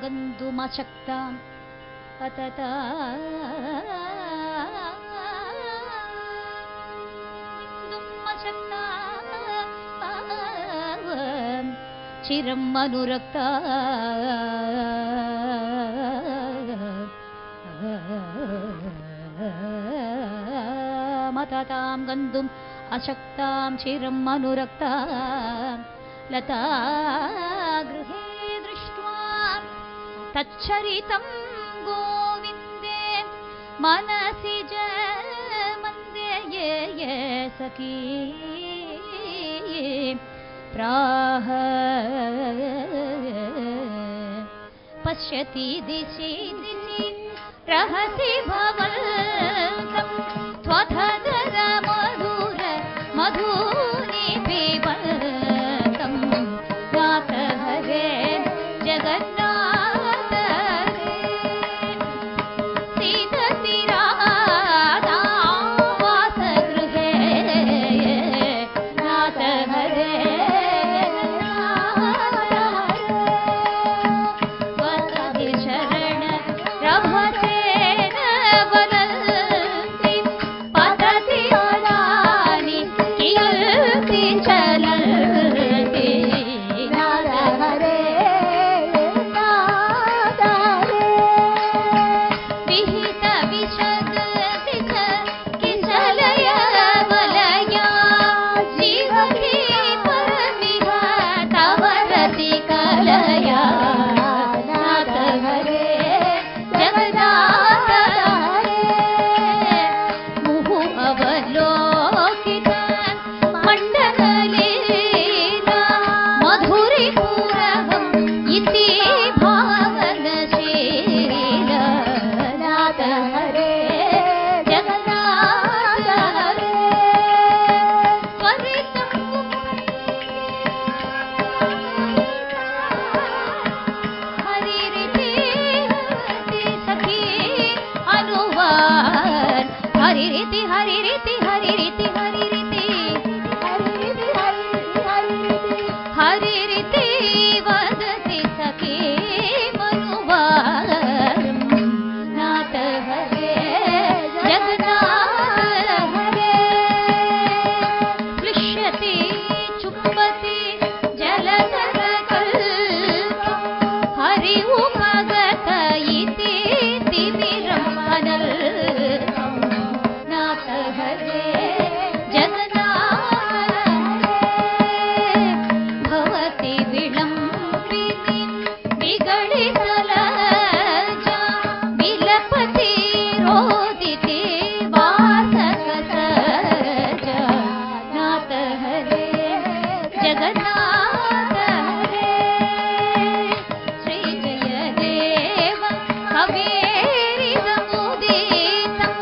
ಗಂತುಮಶಕ್ತಾಂ ಚಿರಂ ಅನುರಕ್ತ ಮತತಾಂ ಗಂತುಂ ಅಶಕ್ತಾಂ ಚಿರಂ ಅನುರಕ್ತ ಲತಾ ಗೃಹೇ ದೃಷ್ಟ್ವಾ ತಚ್ಚರಿತಂ ಗೋವಿಂದೇ ಮನಸಿ ಮಂದೇ ಯೇ ಸಖೀ ಪ್ರಾಹ ಪಶ್ಯತಿ ದಿಶಿ ದಿಶಿ ರಹಸಿ ಭವಂತಂ ತ್ವಧರ ಮಧುರ ಮಧುನಿ ಪಿಬಂತಂ ನಾಥ ಹರೇ ಜಗನ್ನಾಥ ಹರೇ ಸೀದತಿ ರಾಧಾ ವಾಸಗೃಹೇ ನಾಥ ಹರೇ ವಸತಿ ಶರಣ ರಭಸೇನ ವದಂತಿ ಪತತಿ ಅಲಾನಿ ಕೀರ್ತಿ ಚಲಂತಿ ನಾಥ ಹರೇ ನಾಥ ಹರೇ ವಿಹಿತ ವಿಶಗತಿ ಕಿಸಲಯ ವಲಯ ಜೀವತಿ ಪರಮಿಹ ತವರತಿ ಕಲಯ ನಾಥ ಹರೇ ಜಗನ್ನಾಥ ಹರೇ ಮುಹು ಅವಲೋಕಿತ ಮಂಡಲೀಲ ಮಧುರಿ ಪೂರವಂ ಇತಿ ಭಾವನಶೀಲ ನಾಥ ಹರೇ ಜಗನ್ನಾಥ ಹರೇ ತ್ವರಿತಂ ಹರಿರಿತಿ ಸಖಿ ಅನುವಾರ್ ಹರಿರಿತಿ ಹರಿರಿತಿ ಹರಿರಿತಿ ಹರಿರಿತಿ ಹರಿರಿತಿ ಹರಿರಿತಿ ವದತಿ ಸಖಿ ಮನುವಾರ್ ನಾಥ ಹರೇ ಜಗನ್ನಾಥ ಹರೇ ಸ್ಪೃಶ್ಯತಿ ಚುಂಬತಿ ಜಲಧರ ಕಲ್ಪಂ ಹರಿ ಉಪಗತ ಇತಿ ತಿಮಿರಂ ಅನಲ್ಪಂ ನಾಥ ಹರೇ ಜಗನ್ನಾಥ ಹರೇ ಭವತಿ ವಿಳಂಬಿನಿ ವಿಗಳಿಸಲಜ ವಿಲಪತಿ ರೋದಿತಿ ವಾಸಕ ಸಜ ನಾಥ ಹರೇ ಜಗನ್ನಾಥ ಹರೇ ಶ್ರೀ ಜಯ ದೇವ ಕವೇರಿದ ಮುದಿತಂ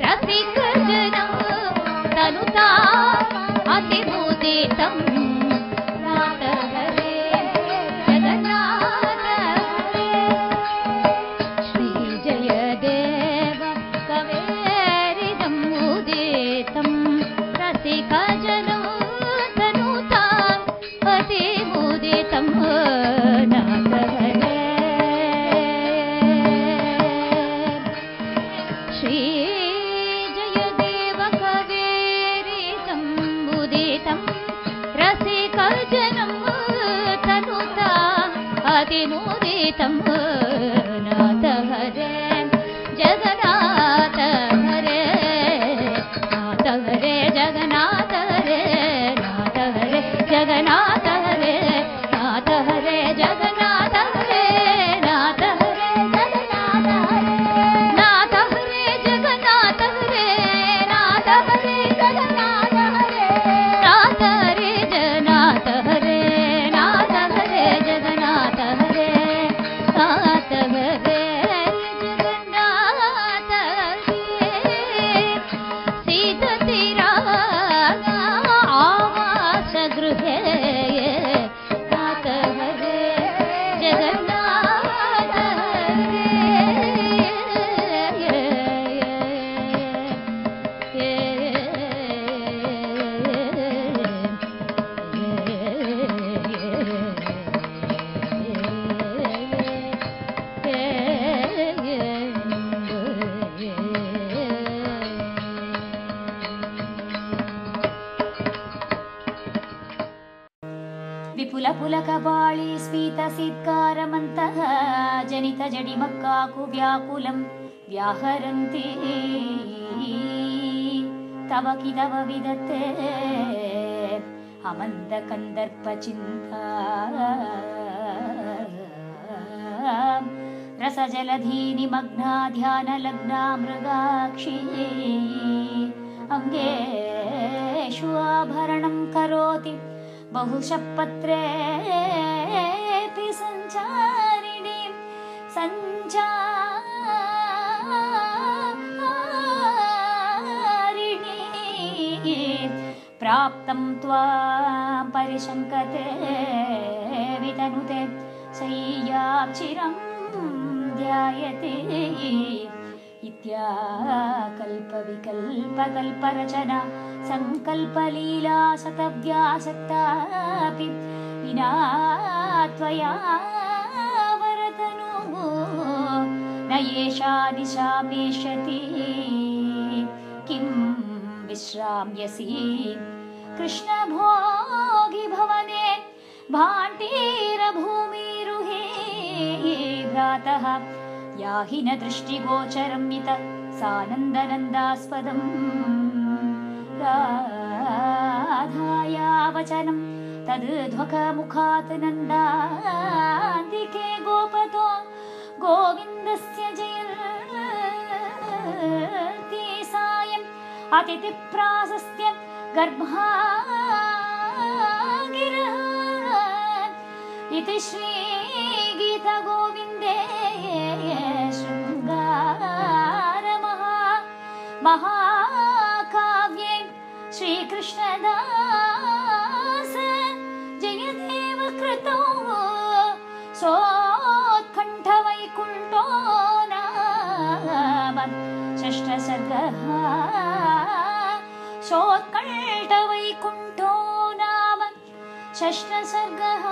ರಸಿಕ ಜನಂ ತನುತಾ ಅತಿಮುದಿತಂ ನಾಥ ಹರೇ ಜಗನ್ನಾಥ ಹರೇ ಶ್ರೀ ಜಯ ದೇವ ಕವೇರಿದಂ ಮುದಿತಂ ರಸಿಕ ಜನಂ ತನುತಾ ಅತಿಮುದಿತಂ ನಾಥ ಹರೇ ಶ್ರೀ ಜಯ ದೇವ ಕವೇರಿತಂ ಮುದಿತಂ ರಸಿಕ ಜನಂ ತನುತಾ ಅತಿಮುದಿತಂ ನಾಥ ಹರೇ ಜಗನ್ನಾಥ ಹರೇ ನಾಥ ಹರೇ ಜಗನ್ನಾಥ ಹರೇ ನಾಥ ಹರೇ ಜಗನ್ನಾಥ ಹರೇ ನಾಥ ಹರೇ ಜಗನ್ನಾಥ ಹರೇ ನಾಥ ಹರೇ ಜಗನ್ನಾಥ ಹರೇ ನಾಥ ಹರೇ ಜಗನ್ನಾಥ ಹರೇ ನಾಥ ಹರೇ ಜಗನ್ನಾಥ ಹರೇ ನಾಥ ಹರೇ ಜಗನ್ನಾಥ ಹರೇ ನಾಥ ಹರೇ ಜಗನ್ನಾಥ ಹರೇ ನಾಥ ವಿಪುಲ ಪುಲಕಪಾಳಿ ಸ್ಫೀತಸಿತ್ಕಾರಮಂತಹ ಜನಿತ ಜಡಿಮಕ್ಕಾಕು ವ್ಯಾಕುಲಂ ವ್ಯಾಹರಂತಿ ತವ ಕಿದವ ವಿದತ್ತೆ ಅಮಂದ ಕಂದರ್ಪ ಚಿಂತಾ ರಸಜಲಧೀ ನಿಮಗ್ನಾ ಧ್ಯಾನ ಲಗ್ನಾ ಮೃಗಾಕ್ಷಿ ಅಂಗೇಷು ಆಭರಣಂ ಕರೋತಿ ಬಹುಶಃ ಪತ್ರೇಪಿ ಸಂಚಾರಿಣಿ ಪ್ರಾಪ್ತಂ ತ್ವಾಂ ಪರಿಶಂಕತೆ ವಿತನುತೆ ಶಯ್ಯಾಚಿರಂ ಧ್ಯಾಯತೆ ಇತ್ಯಾಕಲ್ಪವಿಕಲ್ಪಕಲ್ಪರಚನಾ ಸಂಕಲ್ಪಲೀಲಾ ಸತವ್ಯಾಸಕ್ತಾಪಿ ವಿನಾ ತ್ವಯಾ ವರತನು ನ ಯೇಷಾ ನಿಶಾಮೇಷ್ಯತಿ ಕಿಂ ವಿಶ್ರಾಮ್ಯಸಿ ಕೃಷ್ಣ ಭೋಗಿ ಭವನೆ ಭಾಂಟೀರ ಭೂಮಿರುಹಿ ಭ್ರಾತಃ ಯಾಹಿ ನ ದೃಷ್ಟಿಗೋಚರಂ ಮಿತ ಸಾನಂದನಂದಾಸ್ಪದಂ ರಾಧಾಯಾ ವಚನಂ ತದ್ಧ್ವಕಮುಖಾತ್ ನಂದಾಂತಿಕೆ ಗೋಪತೋ ಗೋವಿಂದಸ್ಯ ಜಯಂತಿ ಸಾಯಂ ಅತಿಥಿಪ್ರಾಶಸ್ತ್ಯ ಗರ್ಭಾಗಿರಃ ಇತಿ ಶ್ರೀಗೀತಗೋವಿಂದೇ ಶೃಂಗಾರ ಮಹಾಕಾವ್ಯೆ ಶ್ರೀಕೃಷ್ಣದಾಸ ಜಯದೇವ ಕೃತೋ ಸೋತ್ಕಂಠ ವೈಕುಂಠೋ ನಾಮ ಷಷ್ಠ ಸರ್ಗಃ ಸೋತ್ಕಂಠ ವೈಕುಂಠೋ ನಾಮ ಷಷ್ಠ ಸರ್ಗಃ